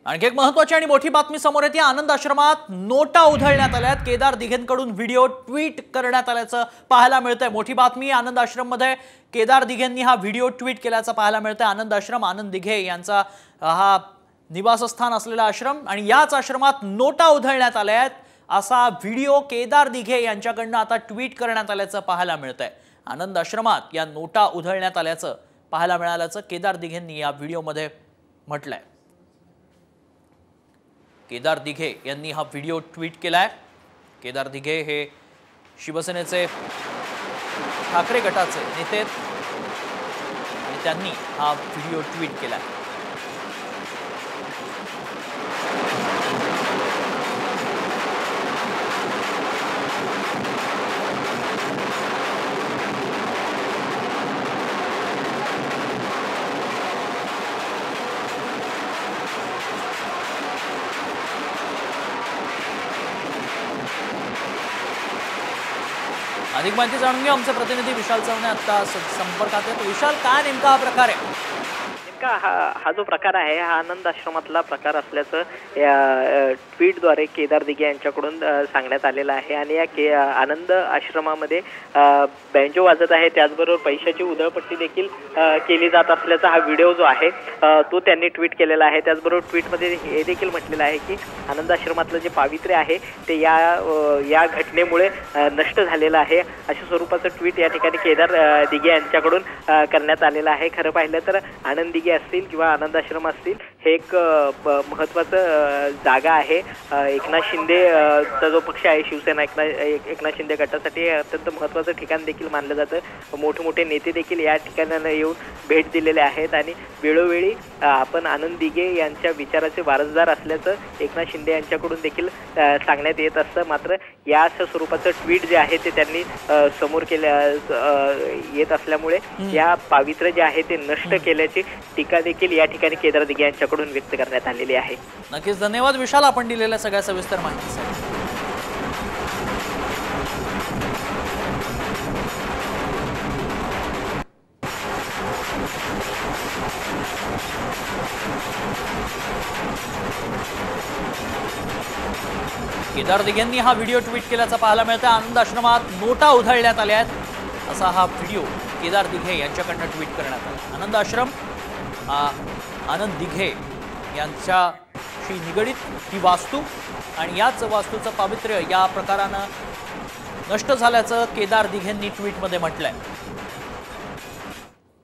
आणखी एक महत्त्वाची आणि मोठी बातमी समोर येते। आनंद आश्रमात नोटा उधळण्यात आल्यात। केदार दिघेंकडून व्हिडिओ ट्विट करण्यात आल्याचं पाहायला मिळतंय। मोठी बातमी, आनंद आश्रम मध्ये केदार दिघेंनी हा व्हिडिओ ट्विट केल्याचं पाहायला मिळतंय। आनंद आश्रम, आनंद दिघे यांचा हा निवासस्थान असलेला आश्रम आणि याच आश्रमात नोटा उधळण्यात आल्यात असा व्हिडिओ केदार दिघे यांच्याकडून आता ट्विट करण्यात आल्याचं पाहायला मिळतंय। आनंद आश्रमात या नोटा उधळण्यात आल्याचं पाहायला मिळाल्याचं केदार दिघेंनी या व्हिडिओमध्ये म्हटलंय। केदार दिघे यांनी हा व्हिडिओ ट्विट केलाय। केदार दिघे हे शिवसेनेचे ठाकरे गटाचे नेते आणि त्यांनी हा व्हिडिओ ट्विट केलाय। अधिक माहिती जाणून घेऊ, आमचे प्रतिनिधी विशाल चव्हाण आता संपर्कात आहेत। विशाल, काय नेमका हा प्रकार आहे? हा जो प्रकार आहे हा आनंद आश्रमातला प्रकार असल्याचं या ट्विटद्वारे केदार दिघे यांच्याकडून सांगण्यात आलेलं आहे। आणि या आनंद आश्रमामध्ये बँजो वाजत आहे, त्याचबरोबर पैशाची उधळपट्टी देखील केली जात असल्याचा हा व्हिडिओ जो आहे तो त्यांनी ट्विट केलेला आहे। त्याचबरोबर ट्विटमध्ये हे देखील म्हटलेलं आहे की आनंद आश्रमातलं जे पावित्र्य आहे ते या घटनेमुळे नष्ट झालेलं आहे, अशा स्वरूपाचं ट्विट या ठिकाणी केदार दिघे यांच्याकडून करण्यात आलेलं आहे। खरं पाहिलं तर आनंद दिघे असतील किंवा आनंद आश्रम असतील हे एक महत्त्वाचं जागा आहे। एकनाथ शिंदे चा जो पक्ष आहे शिवसेना, एकनाथ शिंदे गटासाठी अत्यंत महत्त्वाचं ठिकाण देखील मानलं जातं। मोठे मोठे नेते देखील या ठिकाणाला येऊन भेट दिलेले आहेत आणि वेळोवेळी आपण आनंद दिघे यांच्या विचाराचे वारसदार असल्याचं एकनाथ शिंदे यांच्याकडून देखील सांगण्यात येत असतं। मात्र या अशा स्वरूपाचं ट्विट जे आहे ते त्यांनी समोर येत असल्यामुळे या पावित्र्य जे आहे ते नष्ट केल्याची टीका देखील या ठिकाणी केदार दिघे यांच्याकडून व्यक्त करण्यात आलेली आहे। नक्कीच धन्यवाद विशाल, आपण दिलेल्या सगळ्या सविस्तर माहितीसाठी। केदार दिघेंनी हा व्हिडिओ ट्विट केल्याचं पाहायला मिळतं। आनंद आश्रमात नोटा उधळण्यात आल्या आहेत असा हा व्हिडिओ केदार दिघे यांच्याकडून ट्विट करण्यात आला। आनंद आश्रम, आनंद दिघे यांच्याशी निगडीत ही वास्तू आणि याच वास्तूचं पावित्र्य या प्रकारानं नष्ट झाल्याचं केदार दिघेंनी ट्विटमध्ये म्हटलंय।